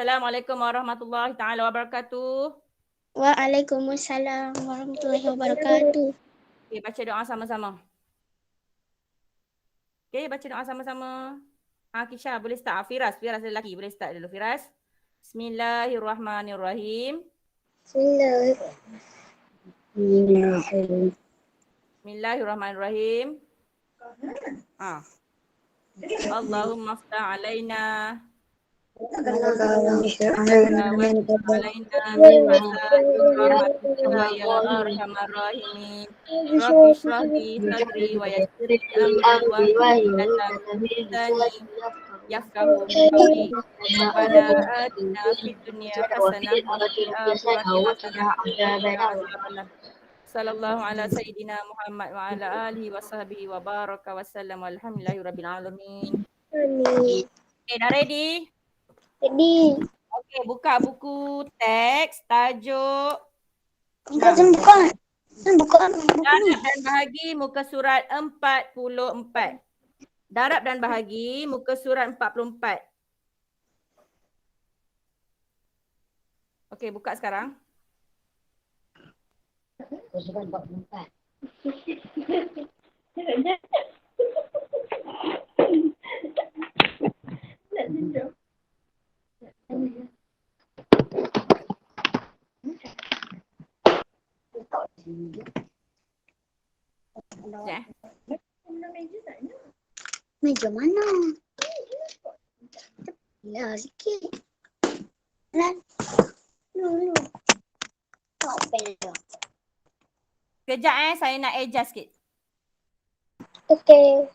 Assalamualaikum warahmatullahi taala wabarakatuh. Waalaikumsalam warahmatullahi wabarakatuh. Okay, baca doa sama-sama. Okay, baca doa sama-sama. Kisha boleh start. Firas ada lelaki. Boleh start dulu Firas. Bismillahirrahmanirrahim. Bismillahirrahmanirrahim. Bismillahirrahmanirrahim. Allahumma aftah alaina ya arhamar rahimin. Rabbi shrah li sadri wa yassir li amri wa hlul 'uqdatam min lisani yafqahu qawli. Rabbana atina fid dunya hasanah wa fil akhirati hasanah wa qina adzabannar. Sallallahu ala sayyidina Muhammad wa ala alihi wa sahbihi wa baraka wa sallam. Alhamdulillahirabbil alamin. Amin. Okay, dah ready? Jadi, Okay, buka buku teks tajuk bukan. Darab dan bahagi muka surat 44. Darab dan bahagi muka surat 44. Okey, buka sekarang. Surat 44. Meja mana? Ya, sikit. Lan. Dulu. Tak pen. Kejap saya nak adjust sikit. Okey.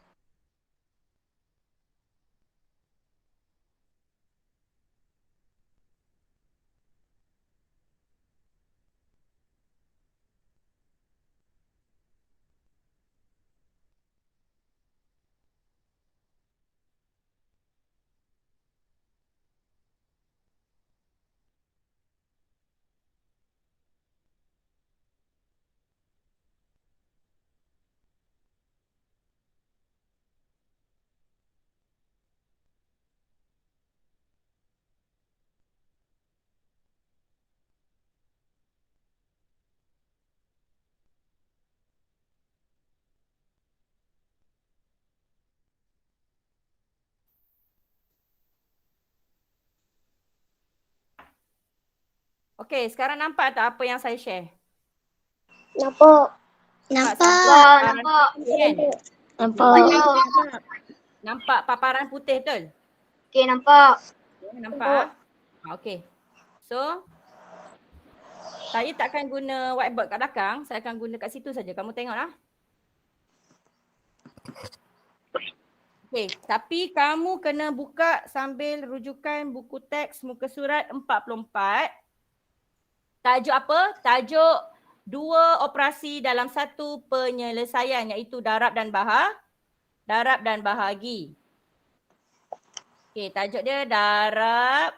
Okey, sekarang nampak tak apa yang saya share? Nampak. Nampak. Nampak. Nampak paparan putih betul? Okey, nampak. Nampak? Okey. So, saya takkan guna whiteboard kat belakang. Saya akan guna kat situ saja. Kamu tengoklah. Okey, tapi kamu kena buka sambil rujukan buku teks muka surat 44. Tajuk apa? Tajuk dua operasi dalam satu penyelesaian iaitu darab dan bahagi. Okey, tajuk dia darab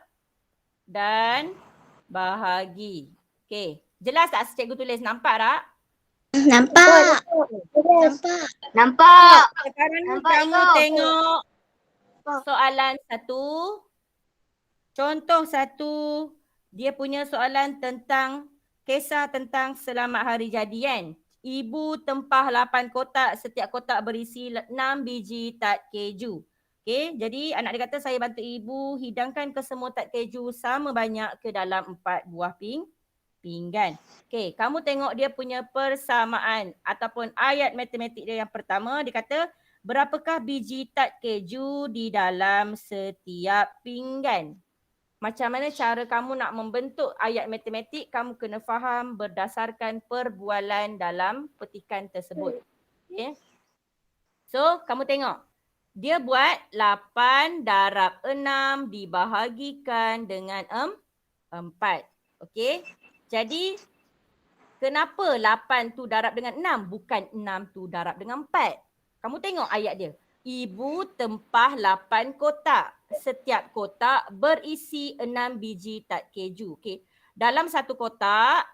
dan bahagi. Okey, jelas tak cikgu tulis? Nampak tak? Nampak. Sekarang kamu tengok soalan satu. Contoh satu, dia punya soalan tentang kisah tentang selamat hari jadi kan. Ibu tempah 8 kotak, setiap kotak berisi 6 biji tat keju. Okey, jadi anak dia kata saya bantu ibu hidangkan ke semua tat keju sama banyak ke dalam 4 buah pinggan. Okey, kamu tengok dia punya persamaan ataupun ayat matematik dia yang pertama. Dia kata berapakah biji tat keju di dalam setiap pinggan? Macam mana cara kamu nak membentuk ayat matematik, kamu kena faham berdasarkan perbualan dalam petikan tersebut. Okay. So, kamu tengok. Dia buat 8 darab 6 dibahagikan dengan 4. Okay. Jadi, kenapa 8 tu darab dengan 6? Bukan 6 tu darab dengan 4. Kamu tengok ayat dia. Ibu tempah 8 kotak. Setiap kotak berisi 6 biji tat keju. Okay. Dalam satu kotak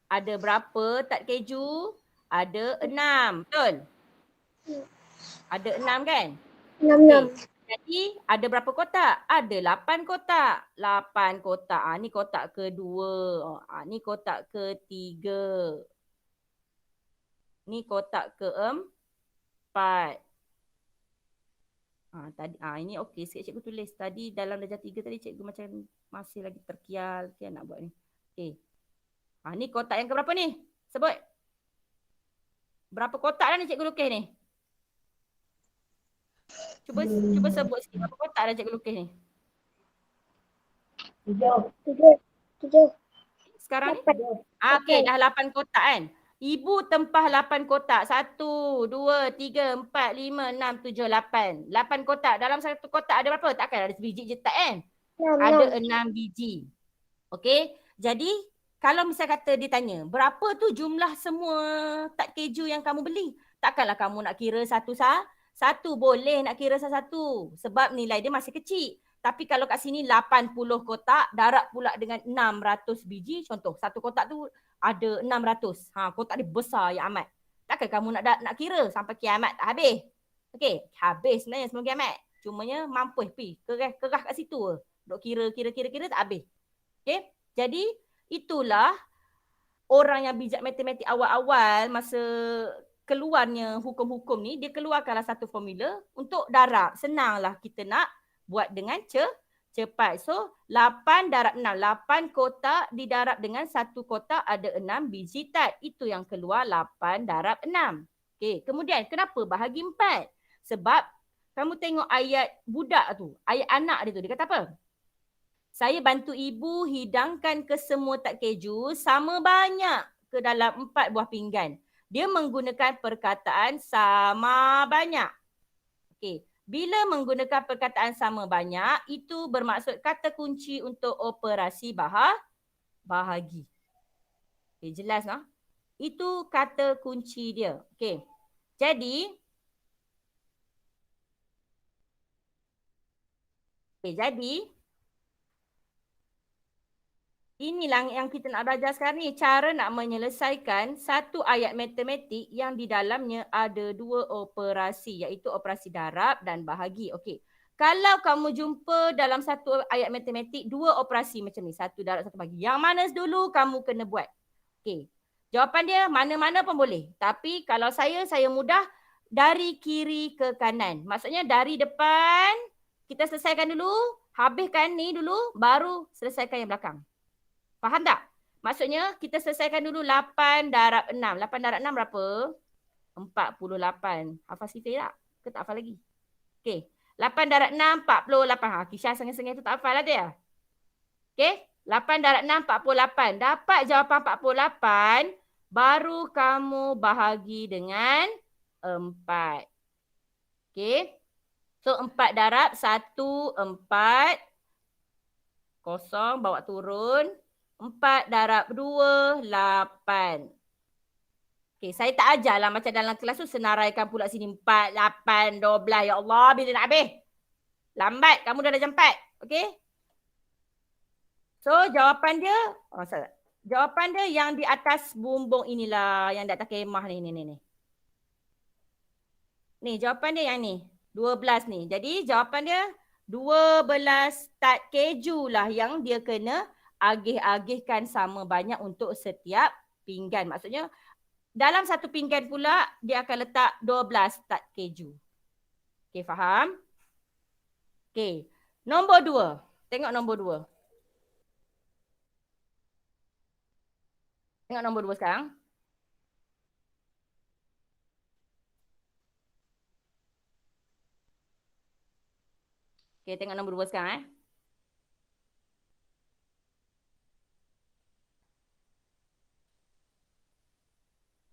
ada berapa tat keju? Ada 6. Betul? Ada 6 kan? 6. Jadi ada berapa kotak? Ada 8 kotak. 8 kotak. Ni kotak kedua. Ni kotak ketiga. Ni kotak keempat. Ini okey sikit cikgu tulis. Tadi dalam darjah 3 tadi cikgu macam masih lagi terkial. Okay, nak buat ni. Okey. Ni kotak yang keberapa ni? Sebut. Berapa kotak dah ni cikgu lukis ni? Cuba sebut sikit. Berapa kotak dah cikgu lukis ni? 7. Sekarang ni? Okey, dah 8 kotak kan? Ibu tempah 8 kotak. 1, 2, 3, 4, 5, 6, 7, 8. 8 kotak. Dalam satu kotak ada berapa? Takkan ada sebiji je tak kan? Ada 6 biji. Okey. Jadi, kalau misal kata dia tanya, berapa tu jumlah semua tak keju yang kamu beli? Takkanlah kamu nak kira satu boleh nak kira satu-satu. Sebab nilai dia masih kecil. Tapi kalau kat sini 80 kotak, darab pula dengan 600 biji. Contoh, satu kotak tu ada 600. Kotak dia besar ya amat. Takkan kamu nak kira sampai kiamat tak habis? Okey, habis sebenarnya sebelum kiamat. Cumanya mampus pi. Kerah kat situ. Duk kira tak habis. Okey, jadi itulah orang yang bijak matematik awal-awal masa keluarnya hukum-hukum ni, dia keluarkanlah satu formula untuk darab. Senanglah kita nak buat dengan cepat. So, 8 darab 6. 8 kotak didarab dengan satu kotak ada 6 biji tat. Itu yang keluar 8 darab 6. Okey, kemudian kenapa bahagi 4? Sebab kamu tengok ayat budak tu, ayat anak dia tu, dia kata apa? Saya bantu ibu hidangkan ke semua tak keju sama banyak ke dalam 4 buah pinggan. Dia menggunakan perkataan sama banyak. Okey, bila menggunakan perkataan sama banyak, itu bermaksud kata kunci untuk operasi bahagi. Okey, jelas tak? Itu kata kunci dia. Okey. Jadi inilah yang kita nak belajar sekarang ni. Cara nak menyelesaikan satu ayat matematik yang di dalamnya ada 2 operasi. Iaitu operasi darab dan bahagi. Okey. Kalau kamu jumpa dalam satu ayat matematik 2 operasi macam ni. 1 darab 1 bahagi. Yang mana dulu kamu kena buat? Okey. Jawapan dia mana-mana pun boleh. Tapi kalau saya mudah dari kiri ke kanan. Maksudnya dari depan kita selesaikan dulu. Habiskan ni dulu. Baru selesaikan yang belakang. Faham tak? Maksudnya kita selesaikan dulu 8 darab 6. 8 darab 6 berapa? 48. Hafal sifir tak? Ke tak hafal lagi? Okey. 8 darab 6, 48. Kisah sengih-sengih tu tak hafal lah dia. Okey. 8 darab 6, 48. Dapat jawapan 48, baru kamu bahagi dengan 4. Okey. So 4 darab 1, 4. Kosong, bawa turun. 4 darab 2, 8. Okey, saya tak ajarlah macam dalam kelas tu senaraikan pula sini 4, 8, 12. Ya Allah, bila nak habis? Lambat, kamu dah jam 4. Okey? So, jawapan dia, jawapan dia yang di atas bumbung inilah, yang di atas kemah ni. Ni, jawapan dia yang ni. 12 ni. Jadi, jawapan dia 12 tat keju lah yang dia kena agih-agihkan sama banyak untuk setiap pinggan. Maksudnya dalam satu pinggan pula dia akan letak 12 tat keju. Okey, faham? Okey. Nombor 2. Tengok nombor 2. Tengok nombor 2 sekarang. Okey, tengok nombor 2 sekarang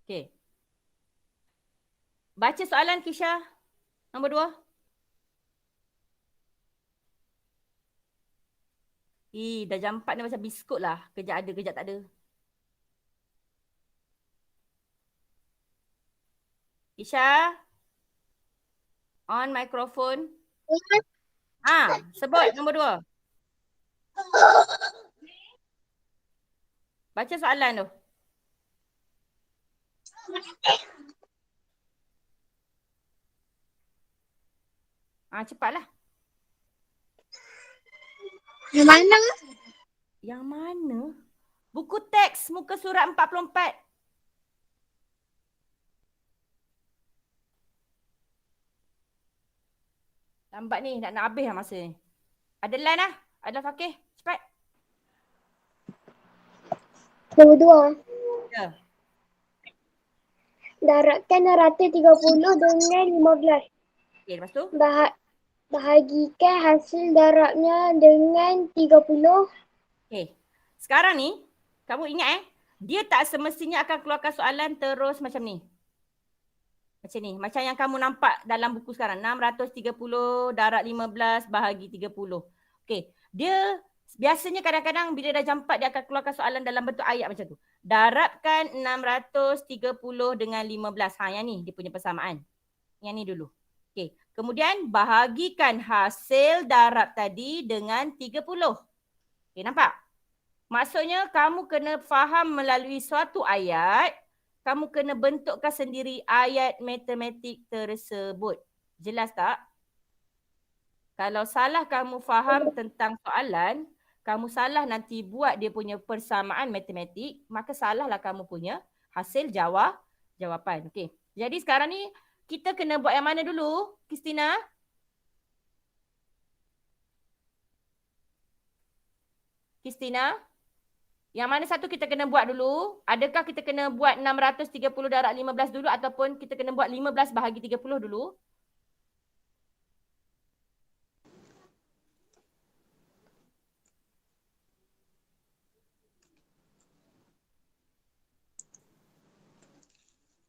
Okey. Baca soalan Kisha. Nombor 2. Dah jam 4 ni macam biskut lah. Kejap ada, kejap tak ada. Kisha. On microphone. Sebut nombor 2. Baca soalan tu. Cepatlah. Yang mana? Yang mana? Buku teks muka surat 44. Lambat ni, nak habis lah masa ni. Ada Lan lah. Ada Fakih. Cepat. Nombor 2. Ya. Darabkan 630 dengan 15. Okay, lepas tu? Bahagikan hasil darabnya dengan 30. Okay. Sekarang ni, kamu ingat dia tak semestinya akan keluarkan soalan terus macam ni. Macam ni. Macam yang kamu nampak dalam buku sekarang. 630 darab 15 bahagi 30. Okay. Dia biasanya kadang-kadang bila dah jam 4 dia akan keluarkan soalan dalam bentuk ayat macam tu. Darabkan 630 dengan 15. Yang ni dia punya persamaan. Yang ni dulu. Okay. Kemudian bahagikan hasil darab tadi dengan 30. Okay, nampak? Maksudnya kamu kena faham melalui suatu ayat, kamu kena bentukkan sendiri ayat matematik tersebut. Jelas tak? Kalau salah kamu faham tentang soalan, kamu salah nanti buat dia punya persamaan matematik, maka salahlah kamu punya hasil jawapan. Okey. Jadi sekarang ni kita kena buat yang mana dulu, Kristina? Kristina? Yang mana satu kita kena buat dulu? Adakah kita kena buat 630 darab 15 dulu ataupun kita kena buat 15 bahagi 30 dulu?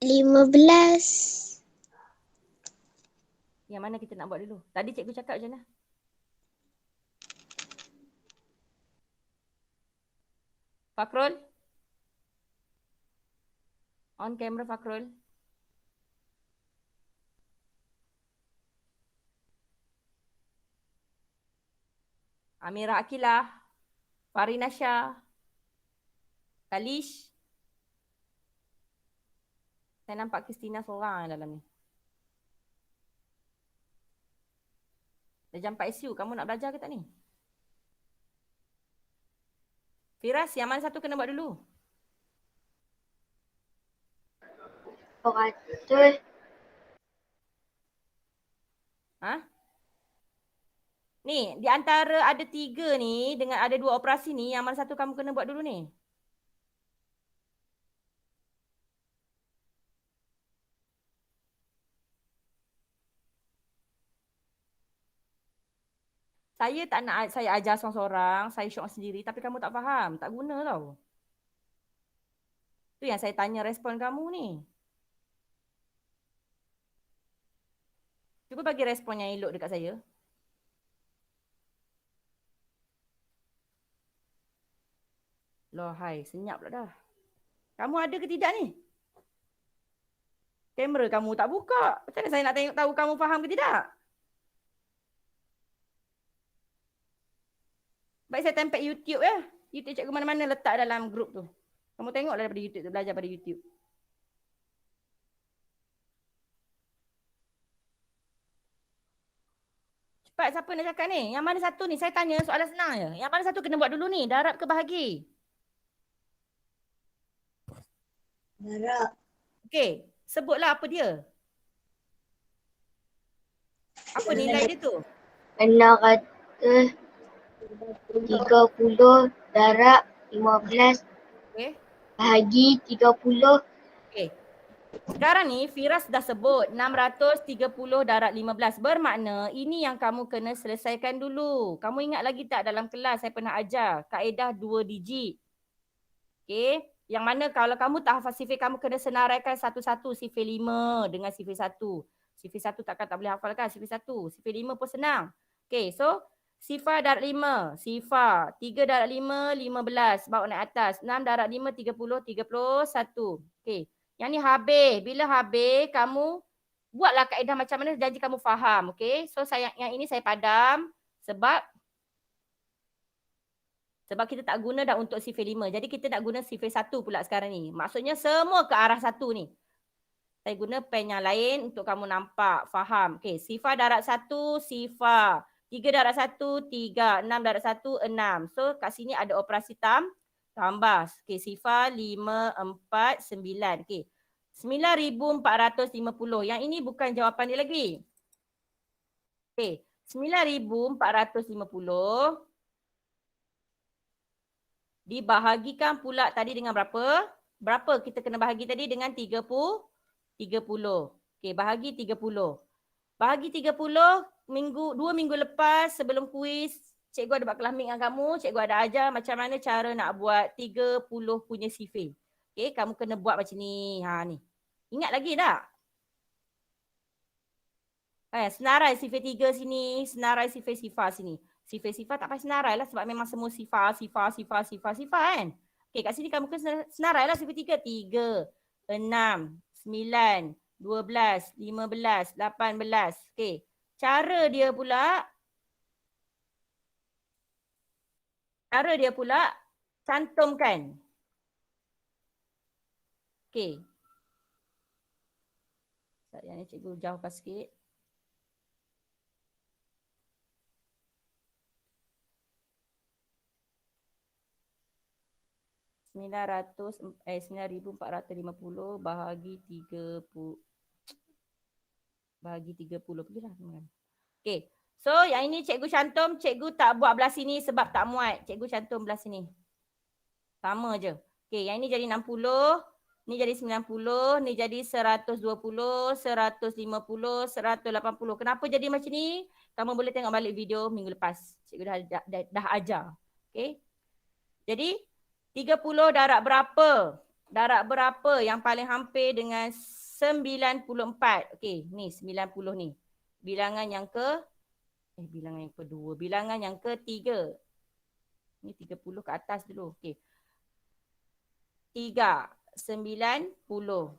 Lima-belas. Yang mana kita nak buat dulu? Tadi cikgu cakap macam mana? Fakrul? On camera Fakrul. Amira Akilah. Farina Shah. Kalish. Saya nampak Kristina seorang dalam ni. Dah jam 4 SU. Kamu nak belajar ke tak ni? Firas, yang mana satu kena buat dulu? 400. Ha? Ni, di antara ada 3 ni dengan ada 2 operasi ni, yang mana satu kamu kena buat dulu ni? Saya tak nak saya ajar seorang-seorang, saya syok sendiri tapi kamu tak faham, tak guna tau. Tu yang saya tanya respon kamu ni. Cuba bagi respon yang elok dekat saya. Loh, hai, senyap pula dah. Kamu ada ke tidak ni? Kamera kamu tak buka. Macam mana saya nak tengok tahu kamu faham ke tidak? Baik saya tempel YouTube ya. YouTube cikgu mana-mana letak dalam grup tu. Kamu tengoklah daripada YouTube tu, belajar pada YouTube. Cepat, siapa nak cakap ni? Yang mana satu ni? Saya tanya soalan senang je. Yang mana satu kena buat dulu ni? Darab ke bahagi? Darab. Okey, sebutlah apa dia. Apa nilai dia tu? 630 darab 15 Okey. bahagi 30. Okey. Sekarang ni Firas dah sebut 630 darab 15. Bermakna ini yang kamu kena selesaikan dulu. Kamu ingat lagi tak dalam kelas saya pernah ajar kaedah 2 digit. Okey. Yang mana kalau kamu tak hafal sifir, kamu kena senaraikan satu-satu sifir 5 dengan sifir 1. Sifir 1 takkan tak boleh hafalkan sifir 1. Sifir 5 pun senang. Okey, so sifar darab 5, sifar. 3 darab 5, 15. Bawa naik atas. 6 darab 5, 30, 31. Okey. Yang ni habis. Bila habis, kamu buatlah kaedah macam mana janji kamu faham. Okey. So yang ini saya padam sebab kita tak guna dah untuk sifir 5. Jadi kita nak guna sifir 1 pula sekarang ni. Maksudnya semua ke arah 1 ni. Saya guna pen yang lain untuk kamu nampak, faham. Okey, sifar darab 1, sifar. 3 darab 1, 3. 6 darab 1, 6. So kat sini ada operasi tambah. Okay, sifar 5, 4, 9. Okay. 9,450. Yang ini bukan jawapan dia lagi. Okay. 9,450 dibahagikan pula tadi dengan berapa? Berapa kita kena bahagi tadi? Dengan 30. Okay, bahagi 30. Bahagi 30 2 minggu lepas sebelum kuis, cikgu ada buat kelas ming dengan kamu, cikgu ada ajar macam mana cara nak buat 30 punya sifar. Okay, kamu kena buat macam ni. Ha ni. Ingat lagi tak? Senarai sifar 3 sini, senarai sifar sini. Sifar tak payah senarai lah sebab memang semua sifar kan. Okay, kat sini kamu kena senarai lah sifar 3. 3, 6, 9, 12, 15, 18. Okay. Cara dia pula cantumkan. Okay. Yang ni cikgu jauhkan sikit. RM9,450 bahagi 30. Bahagi 30. Pergilah. Okay. So yang ini cikgu cantum, cikgu tak buat belah sini sebab tak muat. Cikgu cantum belah sini. Sama je. Okay, yang ini jadi 60, ni jadi 90, ni jadi 120, 150, 180. Kenapa jadi macam ni? Kamu boleh tengok balik video minggu lepas. Cikgu dah ajar. Okay. Jadi 30 darab berapa? Darab berapa yang paling hampir dengan 94? Okay, ni 90 ni. Bilangan yang bilangan yang kedua. Bilangan yang ketiga. Ni 30 ke atas dulu. Okay. 3, 90.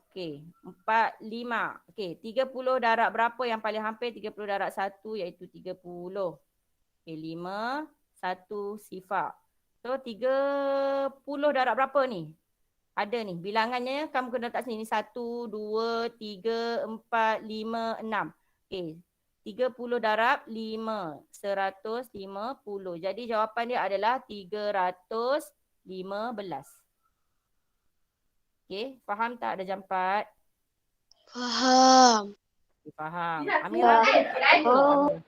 Okay. 4, 5. Okay. 30 darab berapa yang paling hampir? 30 darab 1 iaitu 30. Okay. 5, 1 sifar. So 30 darab berapa ni? Ada ni. Bilangannya kamu kena letak sini. 1, 2, 3, 4, 5, 6. Okay. 30 darab 5. 150. Jadi jawapan dia adalah 315. Okay. Faham tak ada jam 4? Faham. Okay, faham. Amira boleh.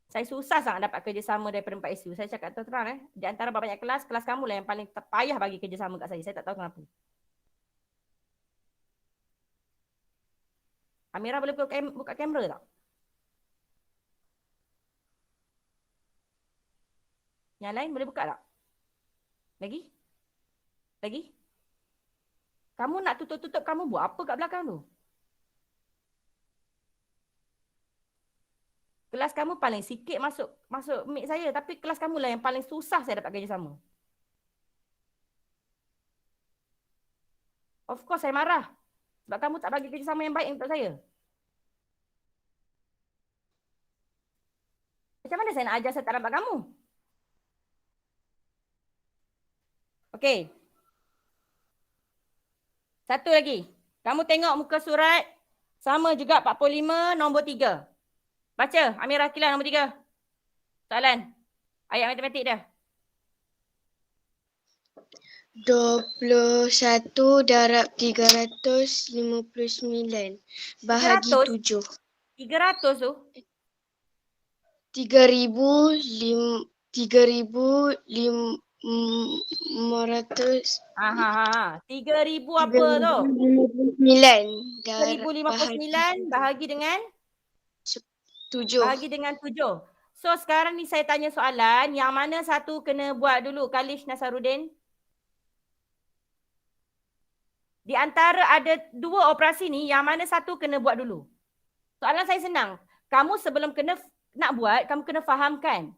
Saya susah sangat dapat kerjasama daripada 4 SU. Saya cakap terang di antara banyak kelas kamu lah yang paling terpayah bagi kerjasama kat saya. Saya tak tahu kenapa. Amira boleh buka kamera tak? Yang lain boleh buka tak? Lagi? Kamu nak tutup-tutup, kamu buat apa kat belakang tu? Kelas kamu paling sikit masuk mic saya. Tapi kelas kamu lah yang paling susah saya dapat kerjasama. Of course saya marah. Sebab kamu tak bagi kerjasama yang baik untuk saya. Macam mana saya nak ajar saya tak dapat kamu? Okey. Satu lagi. Kamu tengok muka surat. Sama juga 45 nombor 3. Baca. Amira Kilan nombor 3. Soalan. Ayat matematik dah. 21 darab 359 bahagi 7. 300 tu? 3,500. 3,000 apa tu? 3,059 3,059 bahagi dengan 7. Bahagi dengan 7. So sekarang ni saya tanya soalan, yang mana satu kena buat dulu? Kalish Nasaruddin. Di antara ada 2 operasi ni, yang mana satu kena buat dulu? Soalan saya senang. Kamu sebelum nak buat, kamu kena fahamkan.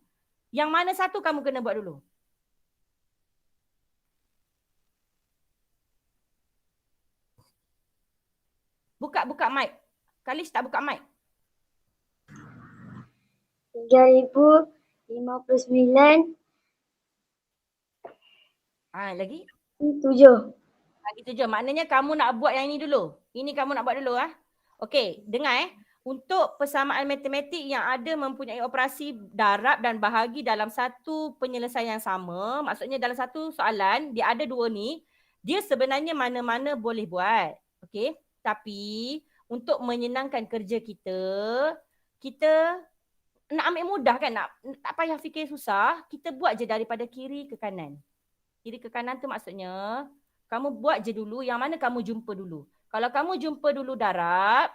Yang mana satu kamu kena buat dulu? Buka mic. Kalish tak buka mic. 3,059 Lagi? 7. Lagi 7. Maknanya kamu nak buat yang ini dulu. Ini kamu nak buat dulu. Okey, dengar untuk persamaan matematik yang ada mempunyai operasi darab dan bahagi dalam satu penyelesaian yang sama, maksudnya dalam satu soalan, dia ada dua ni, dia sebenarnya mana-mana boleh buat. Okey? Tapi untuk menyenangkan kerja kita, kita nak ambil mudah kan, tak payah fikir susah, kita buat je daripada kiri ke kanan. Kiri ke kanan tu maksudnya, kamu buat je dulu yang mana kamu jumpa dulu. Kalau kamu jumpa dulu darab,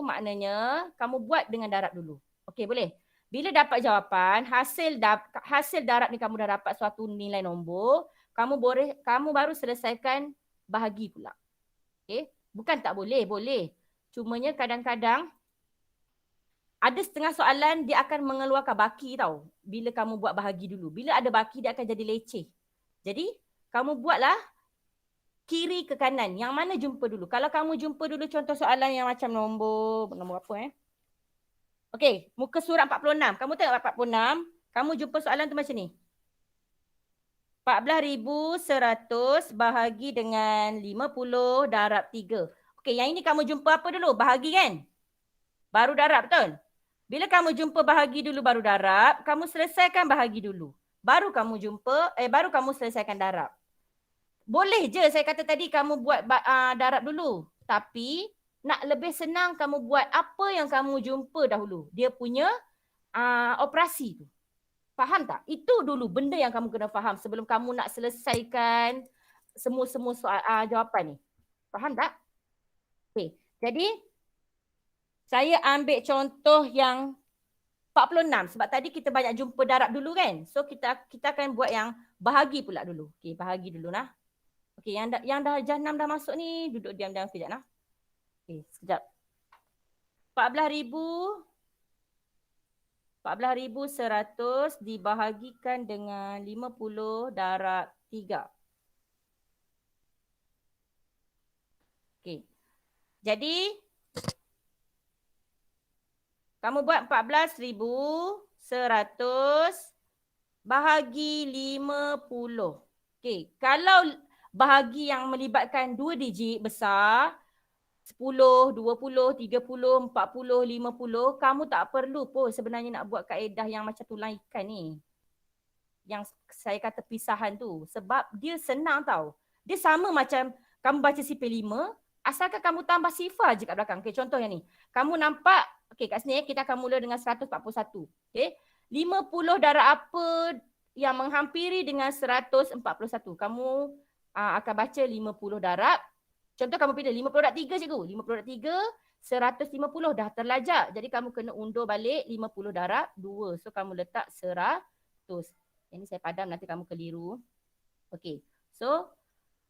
maknanya kamu buat dengan darab dulu. Okey, boleh? Bila dapat jawapan, hasil darab ni kamu dah dapat suatu nilai nombor, kamu baru selesaikan bahagi pula. Okey? Bukan tak boleh, boleh. Cumanya kadang-kadang ada setengah soalan dia akan mengeluarkan baki tau. Bila kamu buat bahagi dulu. Bila ada baki dia akan jadi leceh. Jadi kamu buatlah kiri ke kanan. Yang mana jumpa dulu. Kalau kamu jumpa dulu contoh soalan yang macam nombor apa Okey, muka surat 46. Kamu tengok 46. Kamu jumpa soalan tu macam ni. 14,100 bahagi dengan 50 darab 3. Okey, yang ini kamu jumpa apa dulu? Bahagi kan? Baru darab, betul? Bila kamu jumpa bahagi dulu baru darab, kamu selesaikan bahagi dulu. Baru kamu selesaikan darab. Boleh je saya kata tadi kamu buat darab dulu. Tapi nak lebih senang kamu buat apa yang kamu jumpa dahulu. Dia punya operasi tu. Faham tak? Itu dulu benda yang kamu kena faham sebelum kamu nak selesaikan semua soal jawapan ni. Faham tak? Okay. Jadi saya ambil contoh yang 46 sebab tadi kita banyak jumpa darab dulu kan. So kita akan buat yang bahagi pula dulu. Okey, bahagi dulu nah. Okey, yang dah jam 6 dah masuk ni duduk diam-diam sekejap nah. Okey, sekejap. 14,100 dibahagikan dengan 50 darab 3. Okey. Jadi kamu buat 14,100 bahagi 50. Okey, kalau bahagi yang melibatkan 2 digit besar, 10, 20, 30, 40, 50, kamu tak perlu pun sebenarnya nak buat kaedah yang macam tulang ikan ni. Yang saya kata pisahan tu. Sebab dia senang tau. Dia sama macam kamu baca sifar 5, asalkan kamu tambah sifar je kat belakang. Okay, contoh yang ni. Kamu nampak, okay, kat sini kita akan mula dengan 141. Okay. 50 darab apa yang menghampiri dengan 141. Kamu akan baca 50 darab. Contoh kamu pilih 50 darab 3 cikgu. 50 darab 3, 150 dah terlajak. Jadi kamu kena undur balik 50 darab 2. So kamu letak 100. Ini saya padam nanti kamu keliru. Okay. So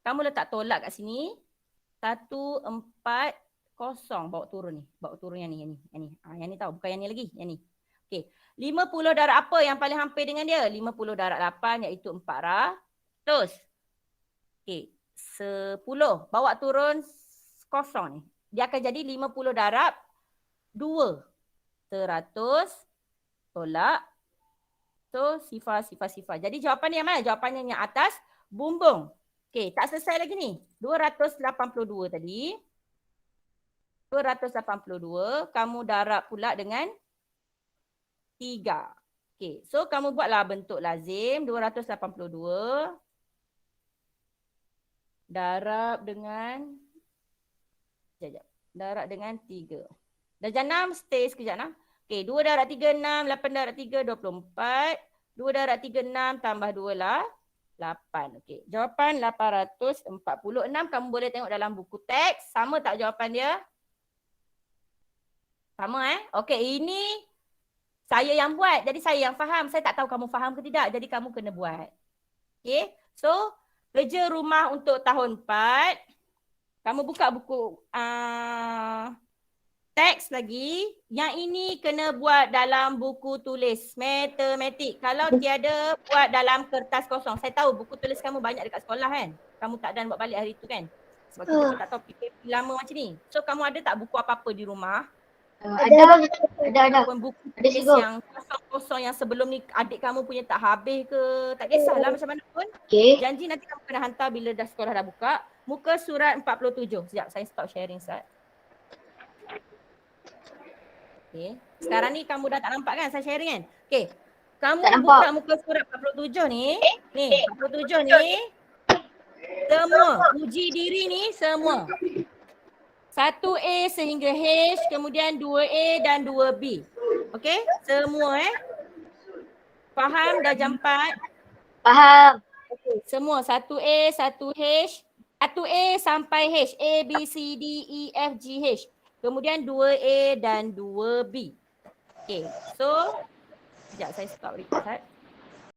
kamu letak tolak kat sini. 140 bawa turun ni. Bawa turun yang ni. Yang ni tahu. Bukan yang ni lagi. Yang ni. Okay. 50 darab apa yang paling hampir dengan dia? 50 darab 8 iaitu 400. Okay. 10. Bawa turun kosong ni. Dia akan jadi 50 darab 2. 100. Tolak. So sifar. Jadi jawapan yang mana? Jawapannya yang atas bumbung. Okay, tak selesai lagi ni. 282 tadi. 282 kamu darab pula dengan 3. Okay, so kamu buatlah bentuk lazim. 282 darab dengan darab dengan 3. Dah jam 6, stay sekejap nah. Okay, 2 darab 3, 6. 8 darab 3, 24. 2 darab 3, 6. Tambah 2 lah 8. Okay, jawapan 846. Kamu boleh tengok dalam buku teks. Sama tak jawapan dia? Sama Okay, ini saya yang buat. Jadi saya yang faham. Saya tak tahu kamu faham ke tidak. Jadi kamu kena buat. Okay, so kerja rumah untuk tahun 4. Kamu buka buku teks lagi. Yang ini kena buat dalam buku tulis matematik. Kalau tiada, buat dalam kertas kosong. Saya tahu buku tulis kamu banyak dekat sekolah kan. Kamu tak dan buat balik hari tu kan. Sebab kita tak tahu PKP lama macam ni. So kamu ada tak buku apa-apa di rumah? Ada. Ataupun buku tulis yang kosong-kosong yang sebelum ni adik kamu punya tak habis ke. Tak kisahlah macam mana pun. Okay. Janji nanti kamu kena hantar bila dah sekolah dah buka. Muka surat 47. Sekejap, saya stop sharing Ustaz. Okay. Sekarang ni kamu dah tak nampak kan saya sharing kan? Okay. Kamu Tak nampak. buka muka surat 47 ni. Ni 47 ni. Semua. Uji diri ni semua. 1A sehingga H, kemudian 2A dan 2B. Okay? Semua Faham dah jam 4? Faham. Okay. Semua 1A, 1H, 1A sampai H. A, B, C, D, E, F, G, H. Kemudian 2A dan 2B. Okay. So, sekejap saya stop record.